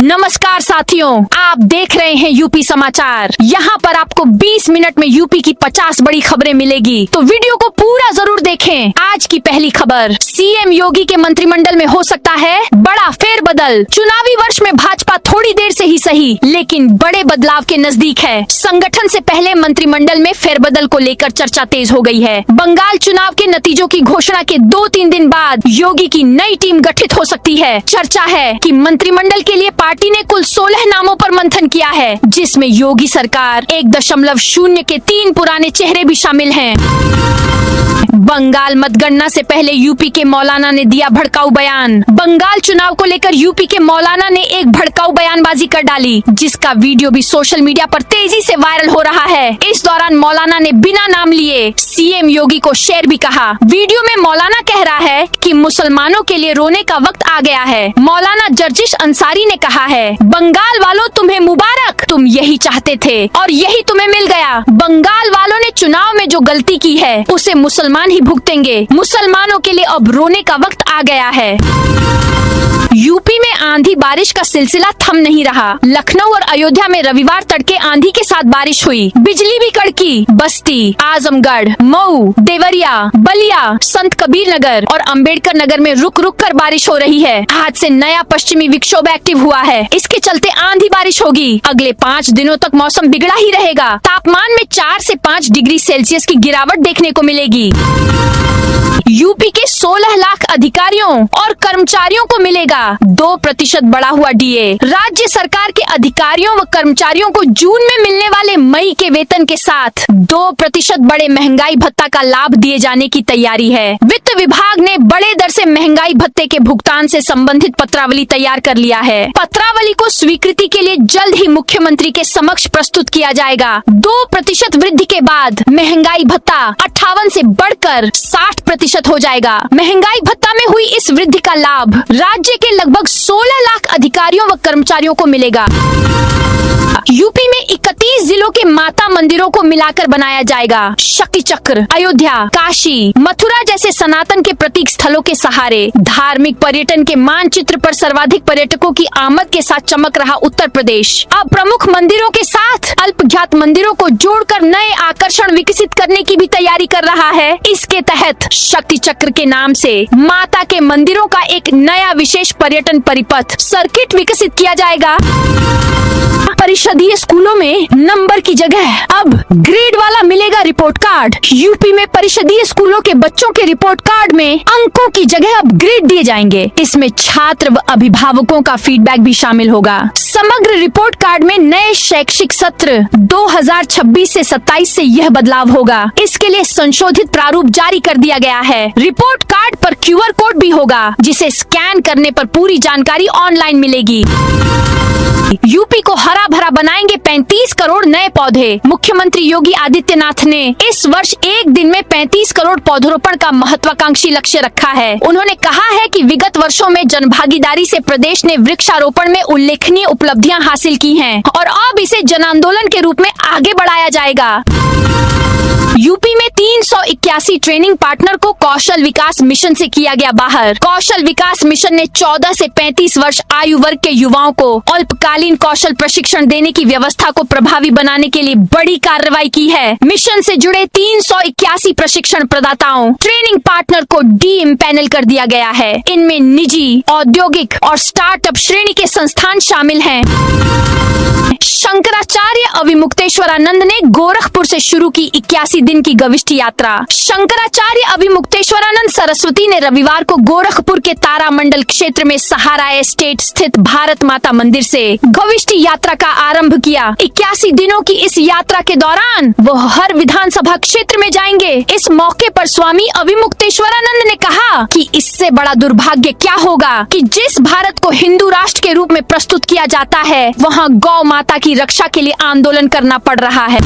नमस्कार साथियों, आप देख रहे हैं यूपी समाचार। यहाँ पर आपको 20 मिनट में यूपी की 50 बड़ी खबरें मिलेगी, तो वीडियो को पूरा जरूर देखें। आज की पहली खबर, सीएम योगी के मंत्रिमंडल में हो सकता है बड़ा फेरबदल। चुनावी वर्ष में भाजपा थोड़ी देर से ही सही, लेकिन बड़े बदलाव के नजदीक है। संगठन से पहले मंत्रिमंडल में फेरबदल को लेकर चर्चा तेज हो गई है। बंगाल चुनाव के नतीजों की घोषणा के 2-3 दिन बाद योगी की नई टीम गठित हो सकती है। चर्चा है कि मंत्रिमंडल के लिए पार्टी ने कुल 16 नामों पर मंथन किया है, जिसमें योगी सरकार 1.0 के 3 पुराने चेहरे भी शामिल हैं। बंगाल मतगणना से पहले यूपी के मौलाना ने दिया भड़काऊ बयान। बंगाल चुनाव को लेकर यूपी के मौलाना ने एक भड़काऊ बयानबाजी कर डाली, जिसका वीडियो भी सोशल मीडिया पर तेजी से वायरल हो रहा है। इस दौरान मौलाना ने बिना नाम लिए सीएम योगी को शेर भी कहा। वीडियो में मौलाना कह रहा है कि मुसलमानों के लिए रोने का वक्त आ गया है। मौलाना जर्जिश अंसारी ने कहा है, बंगाल वालों तुम्हें मुबारक, तुम यही चाहते थे और यही तुम्हें मिल गया। बंगाल वालों ने चुनाव में जो गलती की है उसे मुसलमान ही भुगतेंगे। मुसलमानों के लिए अब रोने का वक्त आ गया है। यूपी में आंधी बारिश का सिलसिला थम नहीं रहा। लखनऊ और अयोध्या में रविवार तड़के आंधी के साथ बारिश हुई, बिजली भी कड़की। बस्ती, आजमगढ़, मऊ, देवरिया, बलिया, संत कबीर नगर और अंबेडकर नगर में रुक रुक कर बारिश हो रही है। आज से नया पश्चिमी विक्षोभ एक्टिव हुआ है, इसके चलते आंधी बारिश होगी। अगले 5 दिनों तक मौसम बिगड़ा ही रहेगा। तापमान में 4 से 5 डिग्री सेल्सियस की गिरावट देखने को मिलेगी। यूपी के 16 लाख अधिकारियों और कर्मचारियों को मिलेगा 2% बढ़ा हुआ डीए। राज्य सरकार के अधिकारियों व कर्मचारियों को जून में मिलने वाले मई के वेतन के साथ 2% बड़े महंगाई भत्ता का लाभ दिए जाने की तैयारी है। वित्त विभाग ने बड़े दर से महंगाई भत्ते के भुगतान से संबंधित पत्रावली तैयार कर लिया है। पत्रावली को स्वीकृति के लिए जल्द ही मुख्यमंत्री के समक्ष प्रस्तुत किया जाएगा। 2% वृद्धि के बाद महंगाई भत्ता 58 से बढ़कर 60% हो जाएगा। महंगाई भत्ता में हुई इस वृद्धि का लाभ राज्य के लगभग 16 लाख अधिकारियों व कर्मचारियों को मिलेगा। यूपी में 31 जिलों के माता मंदिरों को मिलाकर बनाया जाएगा शक्ति चक्र। अयोध्या, काशी, मथुरा जैसे सनातन के प्रतीक स्थलों के सहारे धार्मिक पर्यटन के मानचित्र पर सर्वाधिक पर्यटकों की आमद के साथ चमक रहा उत्तर प्रदेश अब प्रमुख मंदिरों के साथ अल्पज्ञात मंदिरों को जोड़कर नए आकर्षण विकसित करने की भी तैयारी कर रहा है। इसके तहत शक्ति चक्र के नाम से माता के मंदिरों का एक नया विशेष पर्यटन परिपथ सर्किट विकसित किया जाएगा। परिषदीय स्कूलों में नंबर की जगह अब ग्रेड वाला मिलेगा रिपोर्ट कार्ड। यूपी में परिषदीय स्कूलों के बच्चों के रिपोर्ट कार्ड में अंकों की जगह अब ग्रेड दिए जाएंगे। इसमें छात्र व अभिभावकों का फीडबैक भी शामिल होगा। समग्र रिपोर्ट कार्ड में नए शैक्षिक सत्र 2026 से 27 से यह बदलाव होगा। इसके लिए संशोधित प्रारूप जारी कर दिया गया है। रिपोर्ट कार्ड पर QR कोड भी होगा, जिसे स्कैन करने पर पूरी जानकारी ऑनलाइन मिलेगी। यूपी को हरा भरा बनाएंगे 35 करोड़ नए पौधे। मुख्यमंत्री योगी आदित्यनाथ ने इस वर्ष एक दिन में 35 करोड़ पौधरोपण का महत्वाकांक्षी लक्ष्य रखा है। उन्होंने कहा है कि विगत वर्षों में जनभागीदारी से प्रदेश ने वृक्षारोपण में उल्लेखनीय उपलब्धियां हासिल की हैं और अब इसे जन आंदोलन के रूप में आगे बढ़ाया जाएगा। यूपी में 381 ट्रेनिंग पार्टनर को कौशल विकास मिशन से किया गया बाहर। कौशल विकास मिशन ने 14 से 35 वर्ष आयु वर्ग के युवाओं को अल्पकालीन कौशल प्रशिक्षण देने की व्यवस्था को प्रभावी बनाने के लिए बड़ी कार्रवाई की है। मिशन से जुड़े 381 प्रशिक्षण प्रदाताओं ट्रेनिंग पार्टनर को डी-इम्पैनल कर दिया गया है। इनमें निजी, औद्योगिक और स्टार्टअप श्रेणी के संस्थान शामिल हैं। शंकराचार्य अभिमुक्तेश्वरानंद ने गोरखपुर से शुरू की 81 दिन की गविष्ठ यात्रा। शंकराचार्य अभिमुक्तेश्वरानंद सरस्वती ने रविवार को गोरखपुर के तारामंडल क्षेत्र में सहारा एस्टेट स्थित भारत माता मंदिर से गविष्ठ यात्रा का आरंभ किया। 81 दिनों की इस यात्रा के दौरान वो हर विधानसभा क्षेत्र में जाएंगे। इस मौके पर स्वामी अभिमुक्तेश्वरानंद ने कहा कि इससे बड़ा दुर्भाग्य क्या होगा कि जिस भारत को हिंदू राष्ट्र के रूप में प्रस्तुत किया जाता है, वहाँ गौ माता की सुरक्षा के लिए आंदोलन करना पड़ रहा है।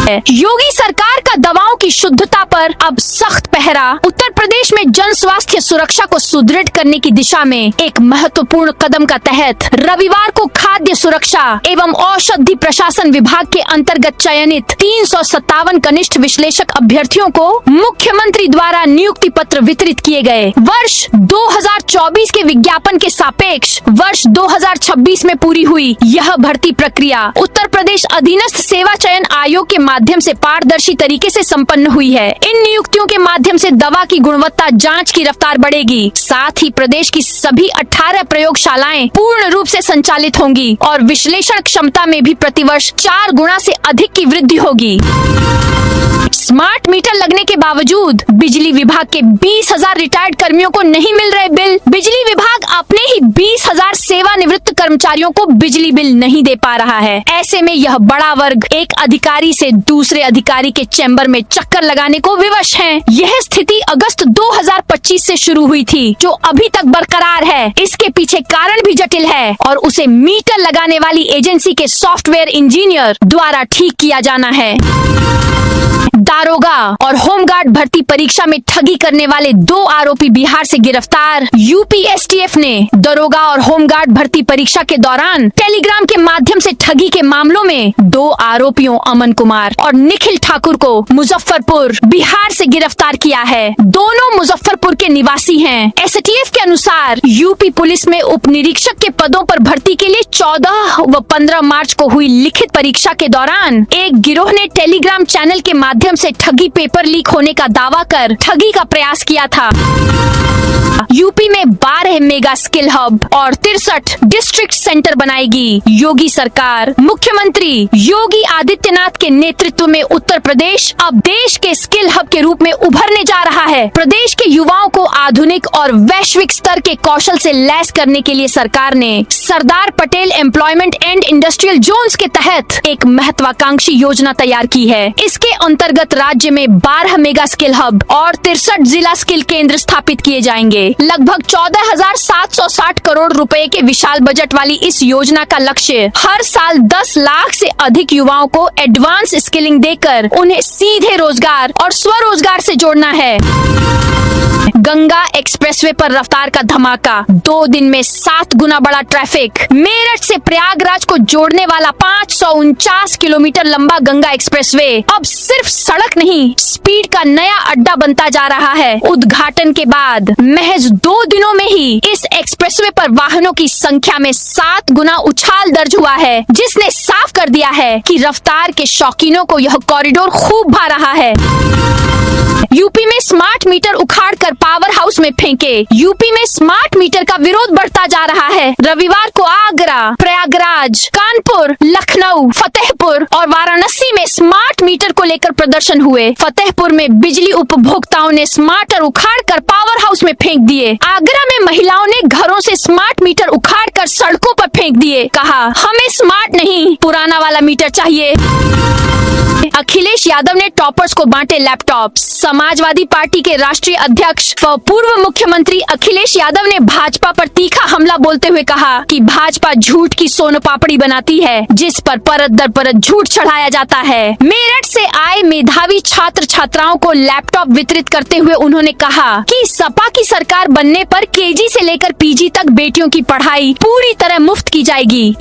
योगी सरकार का दवाओं की शुद्धता पर अब सख्त पहरा। उत्तर प्रदेश में जन स्वास्थ्य सुरक्षा को सुदृढ़ करने की दिशा में एक महत्वपूर्ण कदम का तहत रविवार को खाद्य सुरक्षा एवं औषधि प्रशासन विभाग के अंतर्गत चयनित 357 कनिष्ठ विश्लेषक अभ्यर्थियों को मुख्यमंत्री द्वारा नियुक्ति पत्र वितरित किए गए। वर्ष 2024 के विज्ञापन के सापेक्ष वर्ष 2026 में पूरी हुई यह भर्ती प्रक्रिया उत्तर प्रदेश अधीनस्थ सेवा चयन आयोग के माध्यम से पारदर्शी तरीके से संपन्न हुई है। इन नियुक्तियों के माध्यम से दवा की गुणवत्ता जांच की रफ्तार बढ़ेगी। साथ ही प्रदेश की सभी 18 प्रयोगशालाएं पूर्ण रूप से संचालित होंगी और विश्लेषण क्षमता में भी प्रतिवर्ष 4 गुना से अधिक की वृद्धि होगी। स्मार्ट मीटर लगने के बावजूद बिजली विभाग के 20,000 रिटायर्ड कर्मियों को नहीं मिल रहे बिल। बिजली विभाग अपने ही 20,000 सेवानिवृत्त कर्मचारियों को बिजली बिल नहीं दे पा रहा है। ऐसे में यह बड़ा वर्ग एक अधिकारी से दूसरे अधिकारी के चैम्बर में चक्कर लगाने को विवश है। यह स्थिति अगस्त 2025 से शुरू हुई थी, जो अभी तक बरकरार है। इसके पीछे कारण भी जटिल है और उसे मीटर लगाने वाली एजेंसी के सॉफ्टवेयर इंजीनियर द्वारा ठीक किया जाना है। दारोगा और होमगार्ड भर्ती परीक्षा में ठगी करने वाले 2 आरोपी बिहार से गिरफ्तार। यूपी एसटीएफ ने दारोगा और होमगार्ड भर्ती परीक्षा के दौरान टेलीग्राम के माध्यम से ठगी के मामलों में 2 आरोपियों अमन कुमार और निखिल ठाकुर को मुजफ्फरपुर बिहार से गिरफ्तार किया है। दोनों मुजफ्फरपुर के निवासी हैं। एसटीएफ के अनुसार यूपी पुलिस में उप निरीक्षक के पदों पर भर्ती के लिए 14 व 15 मार्च को हुई लिखित परीक्षा के दौरान एक गिरोह ने टेलीग्राम चैनल के माध्यम से ठगी पेपर लीक होने का दावा कर ठगी का प्रयास किया था। यूपी में 12 मेगा स्किल हब और 63 डिस्ट्रिक्ट सेंटर बनाएगी योगी सरकार। मुख्यमंत्री योगी आदित्यनाथ के नेतृत्व में उत्तर प्रदेश अब देश के स्किल हब के रूप में उभरने जा रहा है। प्रदेश के युवाओं को आधुनिक और वैश्विक स्तर के कौशल से लैस करने के लिए सरकार ने Sardar Patel employment and industrial zones के तहत एक महत्वाकांक्षी योजना तैयार की है। इसके अंतर्गत राज्य में 12 मेगा स्किल हब और 63 जिला स्किल केंद्र स्थापित किए जाएंगे। लगभग 14,760 करोड़ रुपए के विशाल बजट वाली इस योजना का लक्ष्य हर साल 10 लाख से अधिक युवाओं को एडवांस स्किलिंग देकर उन्हें सीधे रोजगार और स्वरोजगार से जोड़ना है। गंगा एक्सप्रेसवे पर रफ्तार का धमाका, 2 दिन में 7 गुना बढ़ा ट्रैफिक। मेरठ से प्रयागराज को जोड़ने वाला 549 किलोमीटर लंबा गंगा एक्सप्रेसवे अब सिर्फ सड़क नहीं, स्पीड का नया अड्डा बनता जा रहा है। उद्घाटन के बाद महज 2 दिनों में ही इस एक्सप्रेसवे पर वाहनों की संख्या में 7 गुना उछाल दर्ज हुआ है, जिसने साफ कर दिया है कि रफ्तार के शौकीनों को यह कॉरिडोर खूब भा रहा है। यूपी में स्मार्ट मीटर उखाड़ कर पावर हाउस में फेंके। यूपी में स्मार्ट मीटर का विरोध बढ़ता जा रहा है। रविवार को आगरा, प्रयागराज, कानपुर, लखनऊ, फतेहपुर और वाराणसी में स्मार्ट मीटर को लेकर प्रदर्शन हुए। फतेहपुर में बिजली उपभोक्ताओं ने स्मार्टर उखाड़ कर पावर हाउस में फेंक दिए। आगरा में महिलाओं ने घरों से स्मार्ट मीटर उखाड़ कर सड़कों पर फेंक दिए। कहा, हमें स्मार्ट नहीं, पुराना वाला मीटर चाहिए। अखिलेश यादव ने टॉपर्स को बांटे लैपटॉप। समाजवादी पार्टी के राष्ट्रीय अध्यक्ष व पूर्व मुख्यमंत्री अखिलेश यादव ने भाजपा पर तीखा हमला बोलते हुए कहा कि भाजपा झूठ की सोन पापड़ी बनाती है, जिस पर परत दर परत झूठ चढ़ाया जाता है। मेरठ से आए मेधावी छात्र छात्राओं को लैपटॉप वितरित करते हुए उन्होंने कहा कि सपा की सरकार बनने पर केजी से लेकर पीजी तक बेटियों की पढ़ाई पूरी तरह मुफ्त की जाएगी।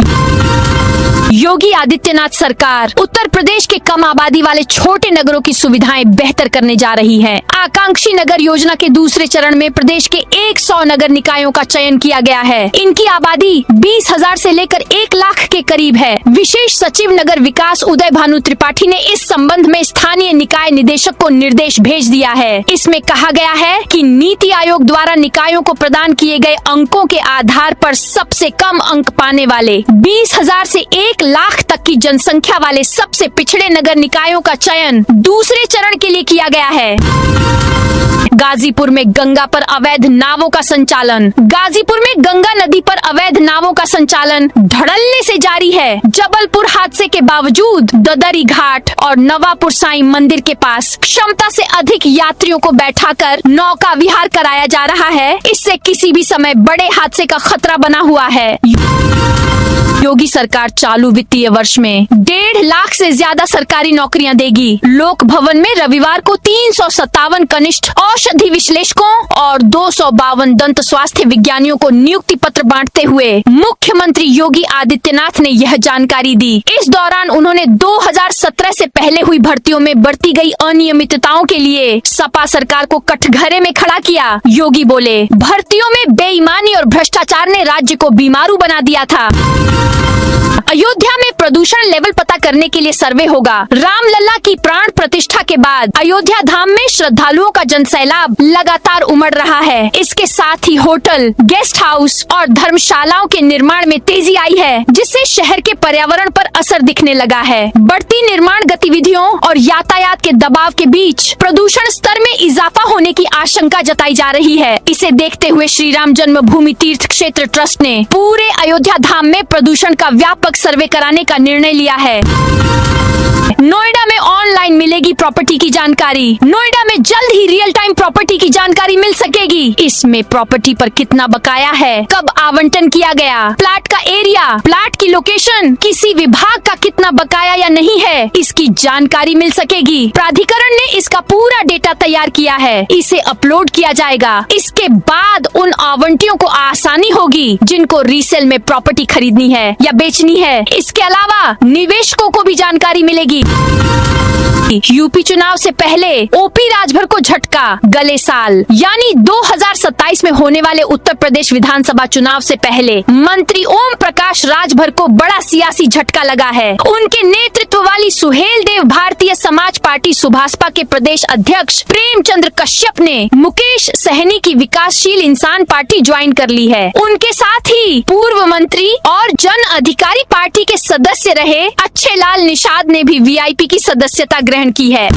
योगी आदित्यनाथ सरकार उत्तर प्रदेश के कम आबादी वाले छोटे नगरों की सुविधाएं बेहतर करने जा रही है। आकांक्षी नगर योजना के दूसरे चरण में प्रदेश के 100 नगर निकायों का चयन किया गया है। इनकी आबादी 20,000 से लेकर 1 लाख के करीब है। विशेष सचिव नगर विकास उदय भानु त्रिपाठी ने इस संबंध में स्थानीय निकाय निदेशक को निर्देश भेज दिया है। इसमें कहा गया है कि नीति आयोग द्वारा निकायों को प्रदान किए गए अंकों के आधार पर सबसे कम अंक पाने वाले 20,000 से 1 लाख तक की जनसंख्या वाले सबसे पिछड़े नगर निकायों का चयन दूसरे चरण के लिए किया गया है। गाजीपुर में गंगा पर अवैध नावों का संचालन। गाजीपुर में गंगा नदी पर अवैध नावों का संचालन धड़ल्ले से जारी है। जबलपुर हादसे के बावजूद ददरी घाट और नवापुर साईं मंदिर के पास क्षमता से अधिक यात्रियों को बैठाकर नौका विहार कराया जा रहा है। इससे किसी भी समय बड़े हादसे का खतरा बना हुआ है। योगी सरकार चालू वित्तीय वर्ष में 1.5 लाख से ज्यादा सरकारी नौकरियां देगी। लोक भवन में रविवार को 357 कनिष्ठ औषधि विश्लेषकों और 252 दंत स्वास्थ्य विज्ञानियों को नियुक्ति पत्र बांटते हुए मुख्यमंत्री योगी आदित्यनाथ ने यह जानकारी दी। इस दौरान उन्होंने 2017 से पहले हुई भर्तियों में बरती गई अनियमितताओं के लिए सपा सरकार को कटघरे में खड़ा किया। योगी बोले, भर्तियों में बेईमानी और भ्रष्टाचार ने राज्य को बीमारू बना दिया था। अयोध्या में प्रदूषण लेवल पता करने के लिए सर्वे होगा। रामलला की प्राण प्रतिष्ठा के बाद अयोध्या धाम में श्रद्धालुओं का जनसैलाब लगातार उमड़ रहा है। इसके साथ ही होटल, गेस्ट हाउस और धर्मशालाओं के निर्माण में तेजी आई है, जिससे शहर के पर्यावरण पर असर दिखने लगा है। बढ़ती निर्माण गतिविधियों और यातायात के दबाव के बीच प्रदूषण स्तर में इजाफा होने की आशंका जताई जा रही है। इसे देखते हुए श्री राम जन्मभूमि तीर्थ क्षेत्र ट्रस्ट ने पूरे अयोध्या धाम में प्रदूषण का व्यापक सर्वे कराने का निर्णय लिया है। नोएडा में ऑनलाइन मिलेगी प्रॉपर्टी की जानकारी। नोएडा में जल्द ही रियल टाइम प्रॉपर्टी की जानकारी मिल सकेगी। इसमें प्रॉपर्टी पर कितना बकाया है, कब आवंटन किया गया, प्लाट का एरिया, प्लाट की लोकेशन, किसी विभाग का कितना बकाया या नहीं है, इसकी जानकारी मिल सकेगी। प्राधिकरण ने इसका पूरा डेटा तैयार किया है, इसे अपलोड किया जाएगा। इसके बाद उन आवंटियों को आसानी होगी जिनको रीसेल में प्रॉपर्टी खरीदनी है या बेचनी है। इसके अलावा निवेशकों को भी जानकारी मिलेगी। यूपी चुनाव से पहले ओपी राजभर को झटका। गले साल यानी 2027 में होने वाले उत्तर प्रदेश विधानसभा चुनाव से पहले मंत्री ओम प्रकाश राजभर को बड़ा सियासी झटका लगा है। उनके नेतृत्व वाली सुहेल देव भारतीय समाज पार्टी सुभाषपा के प्रदेश अध्यक्ष प्रेमचंद्र कश्यप ने मुकेश सहनी की विकासशील इंसान पार्टी ज्वाइन कर ली है। उनके साथ ही पूर्व मंत्री और जन अधिकारी पार्टी के सदस्य रहे अच्छे लाल निषाद ने भी वीआईपी की सदस्यता ग्रहण की है।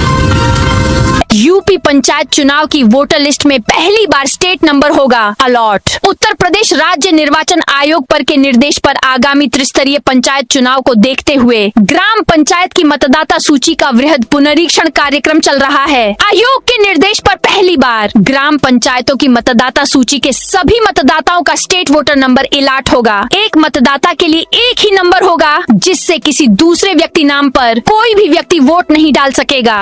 यूपी पंचायत चुनाव की वोटर लिस्ट में पहली बार स्टेट नंबर होगा अलॉट। उत्तर प्रदेश राज्य निर्वाचन आयोग पर के निर्देश पर आगामी त्रिस्तरीय पंचायत चुनाव को देखते हुए ग्राम पंचायत की मतदाता सूची का वृहद पुनरीक्षण कार्यक्रम चल रहा है। आयोग के निर्देश पर पहली बार ग्राम पंचायतों की मतदाता सूची के सभी मतदाताओं का स्टेट वोटर नंबर अलॉट होगा। एक मतदाता के लिए एक ही नंबर होगा, जिससे किसी दूसरे व्यक्ति नाम पर कोई भी व्यक्ति वोट नहीं डाल सकेगा।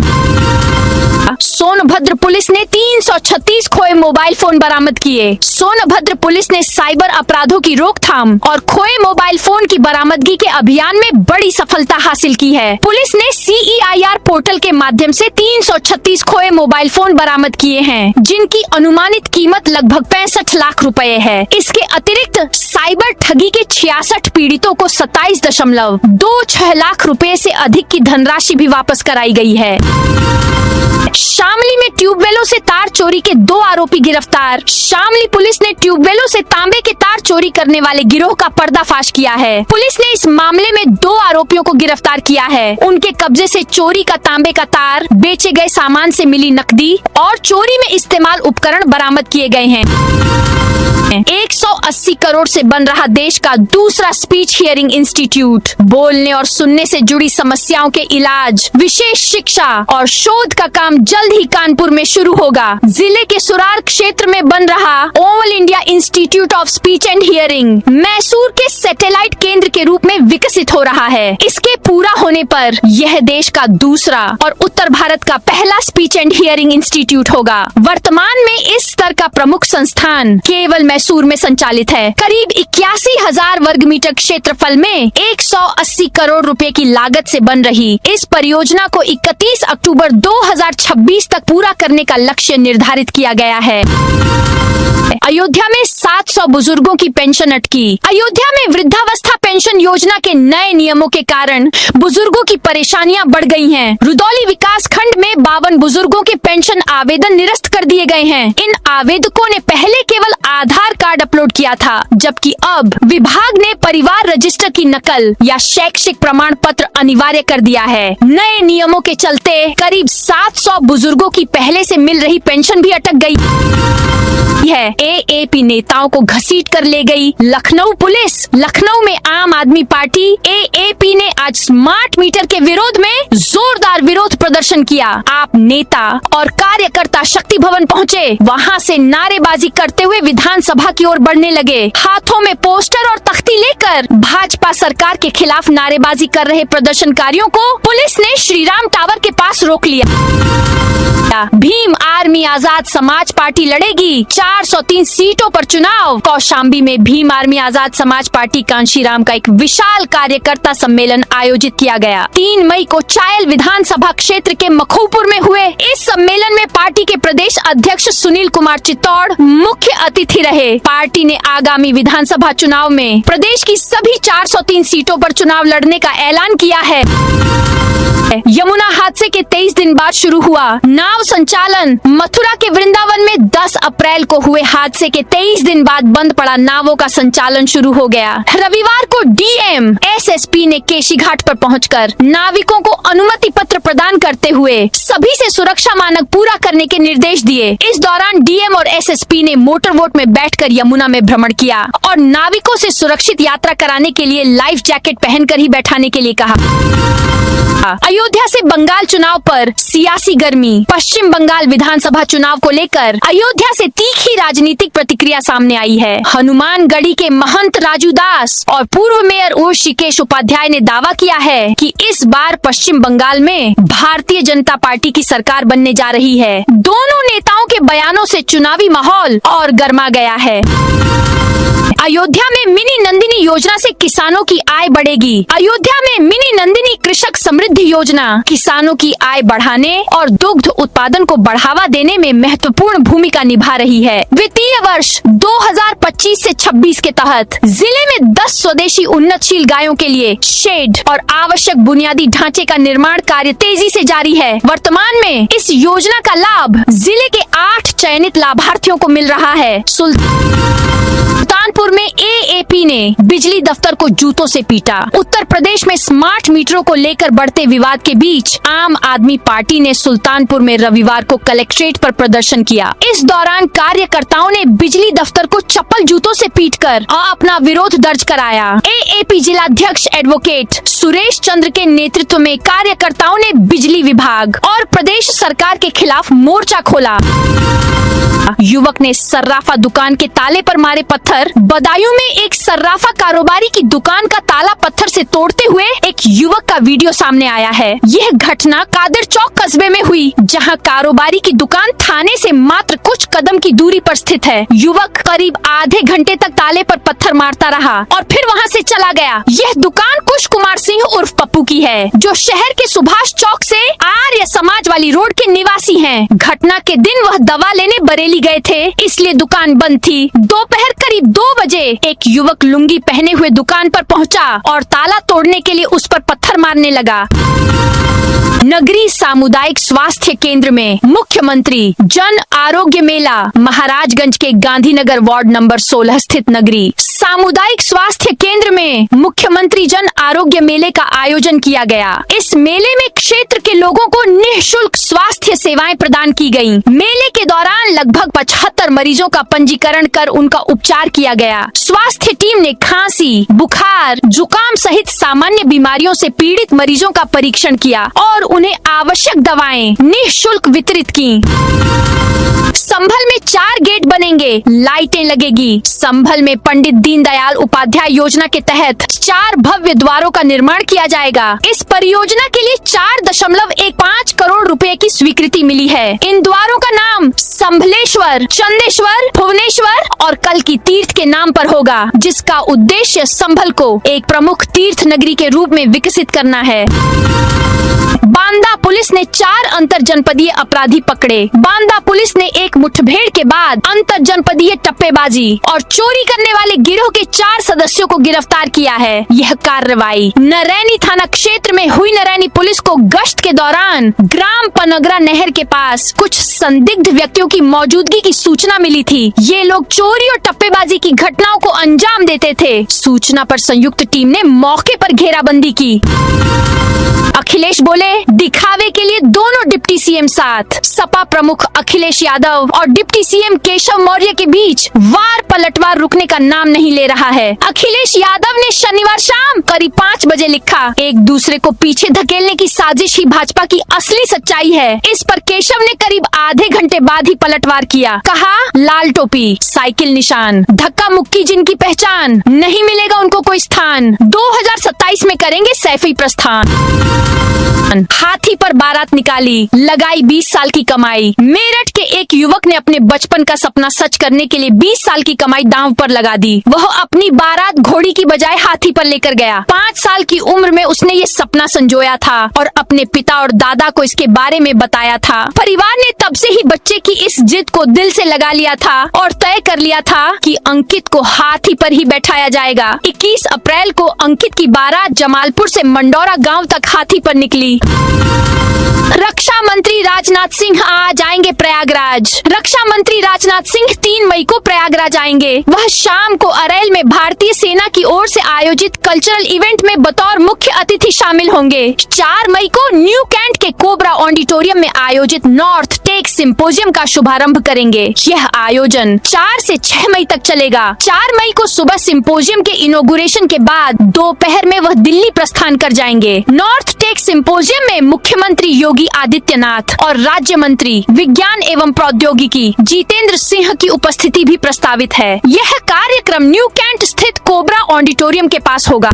सोनभद्र पुलिस ने 336 खोए मोबाइल फोन बरामद किए। सोनभद्र पुलिस ने साइबर अपराधों की रोकथाम और खोए मोबाइल फोन की बरामदगी के अभियान में बड़ी सफलता हासिल की है। पुलिस ने CEIR पोर्टल के माध्यम से 336 खोए मोबाइल फोन बरामद किए हैं, जिनकी अनुमानित कीमत लगभग 65 लाख रुपए है। इसके अतिरिक्त साइबर ठगी के 66 पीड़ितों को 27.26 लाख रुपए से अधिक की धनराशि भी वापस कराई गई है। शामली में ट्यूबवेलों से तार चोरी के 2 आरोपी गिरफ्तार। शामली पुलिस ने ट्यूबवेलों से तांबे के तार चोरी करने वाले गिरोह का पर्दाफाश किया है। पुलिस ने इस मामले में 2 आरोपियों को गिरफ्तार किया है। उनके कब्जे से चोरी का तांबे का तार, बेचे गए सामान से मिली नकदी और चोरी में इस्तेमाल उपकरण बरामद किए गए हैं। 180 करोड़ से बन रहा देश का दूसरा स्पीच हियरिंग इंस्टीट्यूट। बोलने और सुनने से जुड़ी समस्याओं के इलाज, विशेष शिक्षा और शोध का काम जल्द ही कानपुर में शुरू होगा। जिले के सुरार क्षेत्र में बन रहा all India institute of speech and hearing Mysore के सैटेलाइट केंद्र के रूप में विकसित हो रहा है। इसके पूरा होने पर यह देश का दूसरा और उत्तर भारत का पहला स्पीच एंड हियरिंग इंस्टीट्यूट होगा। वर्तमान में इस स्तर का प्रमुख संस्थान केवल मैसूर में संचालित है। करीब 81,000 वर्ग मीटर क्षेत्रफल में 180 करोड़ रुपए की लागत से बन रही इस परियोजना को 31 अक्टूबर 2026 तक पूरा करने का लक्ष्य निर्धारित किया गया है। अयोध्या में 700 बुजुर्गों की पेंशन अटकी। अयोध्या में वृद्धावस्था पेंशन योजना के नए नियमों के कारण बुजुर्गों की परेशानियां बढ़ गई हैं। रुदौली विकास खंड में 52 बुजुर्गों के पेंशन आवेदन निरस्त कर दिए गए हैं। इन आवेदकों ने पहले केवल आधार कार्ड अपलोड किया था, जबकि अब विभाग ने परिवार रजिस्टर की नकल या शैक्षिक प्रमाण पत्र अनिवार्य कर दिया है। नए नियमों के चलते करीब 700 बुजुर्गों की पहले से मिल रही पेंशन भी अटक गई है। AAP नेताओं को घसीट कर ले गई लखनऊ पुलिस। लखनऊ में आम आदमी आदमी पार्टी AAP ने आज स्मार्ट मीटर के विरोध में जोरदार विरोध प्रदर्शन किया। आप नेता और कार्यकर्ता शक्ति भवन पहुँचे, वहाँ से नारेबाजी करते हुए विधानसभा की ओर बढ़ने लगे। हाथों में पोस्टर और तख्ती लेकर भाजपा सरकार के खिलाफ नारेबाजी कर रहे प्रदर्शनकारियों को पुलिस ने श्रीराम टावर के पास रोक लिया। भीम आर्मी आजाद समाज पार्टी लड़ेगी 403 सीटों पर चुनाव। कौशाम्बी में भीम आर्मी आजाद समाज पार्टी कांशीराम का एक विशाल कार्यकर्ता सम्मेलन आयोजित किया गया। 3 मई को चायल विधानसभा क्षेत्र के मखूपुर में हुए इस सम्मेलन में पार्टी के प्रदेश अध्यक्ष सुनील कुमार चित्तौड़ मुख्य अतिथि रहे। पार्टी ने आगामी विधानसभा चुनाव में प्रदेश की सभी 403 सीटों पर चुनाव लड़ने का ऐलान किया है। यमुना हादसे के 23 दिन बाद शुरू हुआ नाव संचालन। मथुरा के वृंदावन में 10 अप्रैल को हुए हादसे के 23 दिन बाद बंद पड़ा नावों का संचालन शुरू हो गया। रविवार को DM SSP ने केशी घाट पर पहुंचकर नाविकों को अनुमति पत्र प्रदान करते हुए सभी से सुरक्षा मानक पूरा करने के निर्देश दिए। इस दौरान DM और SSP ने मोटर बोट में बैठकर यमुना में भ्रमण किया और नाविकों से सुरक्षित यात्रा कराने के लिए लाइफ जैकेट पहनकर ही बैठाने के लिए कहा। अयोध्या से बंगाल चुनाव पर सियासी गर्मी। पश्चिम बंगाल विधानसभा चुनाव को लेकर अयोध्या से तीखी राजनीतिक प्रतिक्रिया सामने आई है। हनुमानगढ़ी के महंत राजू दास और पूर्व मेयर ऋषिकेश उपाध्याय ने दावा किया है कि इस बार पश्चिम बंगाल में भारतीय जनता पार्टी की सरकार बनने जा रही है। दोनों नेताओं के बयानों से चुनावी माहौल और गर्मा गया है। अयोध्या में मिनी नंदिनी योजना से किसानों की आय बढ़ेगी। अयोध्या में मिनी नंदिनी कृषक समृद्धि योजना किसानों की आय बढ़ाने और दुग्ध उत्पादन को बढ़ावा देने में महत्वपूर्ण भूमिका निभा रही है। वित्तीय वर्ष 2025 से 26 के तहत जिले में 10 स्वदेशी उन्नतशील गायों के लिए शेड और आवश्यक बुनियादी ढांचे का निर्माण कार्य तेजी से जारी है। वर्तमान में इस योजना का लाभ जिले के 8 चयनित लाभार्थियों को मिल रहा है। सुल्तानपुर में AAP ने बिजली दफ्तर को जूतों से पीटा। उत्तर प्रदेश में स्मार्ट मीटरों को लेकर बढ़ते विवाद के बीच आम आदमी पार्टी ने सुल्तानपुर में रविवार को कलेक्ट्रेट पर प्रदर्शन किया। इस दौरान कार्यकर्ताओं ने बिजली दफ्तर को चप्पल जूतों से पीटकर अपना विरोध दर्ज कराया। AAP जिलाध्यक्ष एडवोकेट सुरेश चंद्र के नेतृत्व में कार्यकर्ताओं ने बिजली विभाग और प्रदेश सरकार के खिलाफ मोर्चा खोला। युवक ने सर्राफा दुकान के ताले पर मारे पत्थर। बदायूं में एक सर्राफा कारोबारी की दुकान का ताला पत्थर से तोड़ते हुए एक युवक का वीडियो सामने आया है। यह घटना कादिर चौक कस्बे में हुई, जहां कारोबारी की दुकान थाने से मात्र कुछ कदम की दूरी पर स्थित है। युवक करीब आधे घंटे तक ताले पर पत्थर मारता रहा और फिर वहां से चला गया। यह दुकान कुश कुमार सिंह उर्फ पप्पू की है, जो शहर के सुभाष चौक से आर्य समाज वाली रोड के निवासी हैं। घटना के दिन वह दवा लेने बरेली गए थे, इसलिए दुकान बंद थी। दोपहर करीब 2 बजे एक युवक लुंगी पहने हुए दुकान पर पहुंचा और ताला तोड़ने के लिए उस पर पत्थर मारने लगा। नगरी सामुदायिक स्वास्थ्य केंद्र में मुख्यमंत्री जन आरोग्य मेला। महाराजगंज के गांधीनगर वार्ड नंबर 16 स्थित नगरी सामुदायिक स्वास्थ्य केंद्र में मुख्यमंत्री जन आरोग्य मेले का आयोजन किया गया। इस मेले में क्षेत्र के लोगों को निःशुल्क स्वास्थ्य सेवाएं प्रदान की गयी। मेले के दौरान लगभग 75 मरीजों का पंजीकरण कर उनका उपचार किया गया। स्वास्थ्य टीम ने खांसी, बुखार, जुकाम सहित सामान्य बीमारियों से पीड़ित मरीजों का परीक्षण किया और उन्हें आवश्यक दवाएं निःशुल्क वितरित की। संभल में 4 गेट बनेंगे, लाइटें लगेगी। संभल में पंडित दीनदयाल उपाध्याय योजना के तहत 4 भव्य द्वारों का निर्माण किया जाएगा। इस परियोजना के लिए 4.15 करोड़ रुपए की स्वीकृति मिली है। इन द्वारों का नाम संभलेश्वर, चंदेश्वर, भुवनेश्वर और कल्की तीर्थ के नाम पर होगा, जिसका उद्देश्य संभल को एक प्रमुख तीर्थ नगरी के रूप में विकसित करना है। बांदा पुलिस ने 4 अंतर जनपदीय अपराधी पकड़े। बांदा पुलिस ने एक मुठभेड़ के बाद अंतर जनपदीय टप्पेबाजी और चोरी करने वाले गिरोह के 4 सदस्यों को गिरफ्तार किया है। यह कार्रवाई नरैनी थाना क्षेत्र में हुई। नरैनी पुलिस को गश्त के दौरान ग्राम पनगरा नहर के पास कुछ संदिग्ध व्यक्तियों की मौजूदगी की सूचना मिली थी। ये लोग चोरी और टप्पेबाजी की घटनाओं को अंजाम देते थे। सूचना पर संयुक्त टीम ने मौके पर घेराबंदी की। अखिलेश बोले, दिखावे के लिए दोनों डिप्टी सीएम साथ। सपा प्रमुख अखिलेश यादव और डिप्टी सीएम केशव मौर्य के बीच वार पलटवार रुकने का नाम नहीं ले रहा है। अखिलेश यादव ने शनिवार शाम करीब 5 बजे लिखा, एक दूसरे को पीछे धकेलने की साजिश ही भाजपा की असली सच्चाई है। इस पर केशव ने करीब आधे घंटे बाद ही पलटवार किया। कहा, लाल टोपी, साइकिल निशान, धक्का मुक्की जिनकी पहचान, नहीं मिलेगा उनको कोई स्थान। 2027 में करेंगे सैफी प्रस्थान। हाथी पर बारात निकाली, लगाई 20 साल की कमाई। मेरठ के एक युवक ने अपने बचपन का सपना सच करने के लिए 20 साल की कमाई दांव पर लगा दी। वह अपनी बारात घोड़ी की बजाय हाथी पर लेकर गया। 5 साल की उम्र में उसने ये सपना संजोया था और अपने पिता और दादा को इसके बारे में बताया था। परिवार ने तब से ही बच्चे की इस जिद को दिल से लगा लिया था और तय कर लिया था कि अंकित को हाथी पर ही बैठाया जाएगा। 21 अप्रैल को अंकित की बारात जमालपुर से मंडौरा गांव तक हाथी पर निकली। रक्षा मंत्री राजनाथ सिंह आज आएंगे प्रयागराज। रक्षा मंत्री राजनाथ सिंह 3 मई को प्रयागराज आएंगे। वह शाम को अरैल में भारतीय सेना की ओर से आयोजित कल्चरल इवेंट में बतौर मुख्य अतिथि शामिल होंगे। 4 मई को न्यू कैंट के कोबरा ऑडिटोरियम में आयोजित नॉर्थ टेक सिंपोजियम का शुभारंभ करेंगे। यह आयोजन 4 से 6 मई तक चलेगा। 4 मई को सुबह सिंपोजियम के इनॉग्रेशन के बाद दोपहर में वह दिल्ली प्रस्थान कर जाएंगे। नॉर्थ टेक सिंपोजियम में मुख्यमंत्री योगी आदित्यनाथ और राज्य मंत्री विज्ञान एवं प्रौद्योगिकी जितेंद्र सिंह की उपस्थिति भी प्रस्तावित है। यह कार्यक्रम न्यू कैंट स्थित कोबरा ऑडिटोरियम के पास होगा।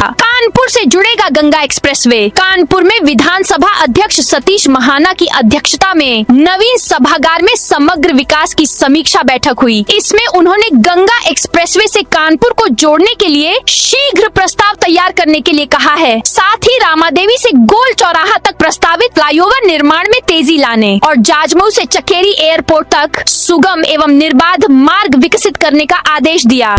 कानपुर से जुड़ेगा गंगा एक्सप्रेसवे। कानपुर में विधानसभा अध्यक्ष सतीश महाना की अध्यक्षता में नवीन सभागार में समग्र विकास की समीक्षा बैठक हुई। इसमें उन्होंने गंगा एक्सप्रेसवे से कानपुर को जोड़ने के लिए शीघ्र प्रस्ताव तैयार करने के लिए कहा है। साथ ही रामादेवी से गोल चौराहा तक प्रस्तावित फ्लाईओवर निर्माण में तेजी लाने और जाजमऊ से चकेरी एयरपोर्ट तक सुगम एवं निर्बाध मार्ग विकसित करने का आदेश दिया।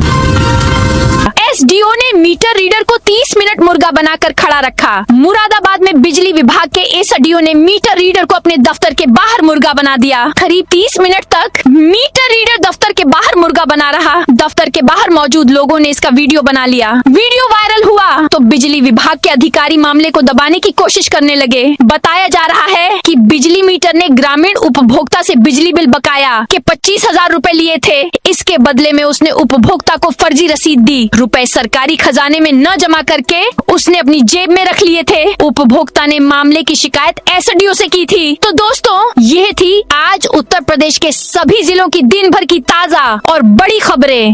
एसडीओ ने मीटर रीडर को 30 मिनट मुर्गा बनाकर खड़ा रखा। मुरादाबाद में बिजली विभाग के एसडीओ ने मीटर रीडर को अपने दफ्तर के बाहर मुर्गा बना दिया। करीब 30 मिनट तक मीटर रीडर दफ्तर के बाहर मुर्गा बना रहा। दफ्तर के बाहर मौजूद लोगों ने इसका वीडियो बना लिया। वीडियो वायरल हुआ तो बिजली विभाग के अधिकारी मामले को दबाने की कोशिश करने लगे। बताया जा रहा है कि बिजली मीटर ने ग्रामीण उपभोक्ता से बिजली बिल बकाया के 25,000 रूपए लिए थे। इसके बदले में उसने उपभोक्ता को फर्जी रसीद दी। रुपए सरकारी खजाने में न जमा करके उसने अपनी जेब में रख लिए थे। उपभोक्ता ने मामले की शिकायत एसडीओ से की थी। तो दोस्तों, ये थी आज उत्तर प्रदेश के सभी जिलों की दिन भर की ताजा और बड़ी खबरें।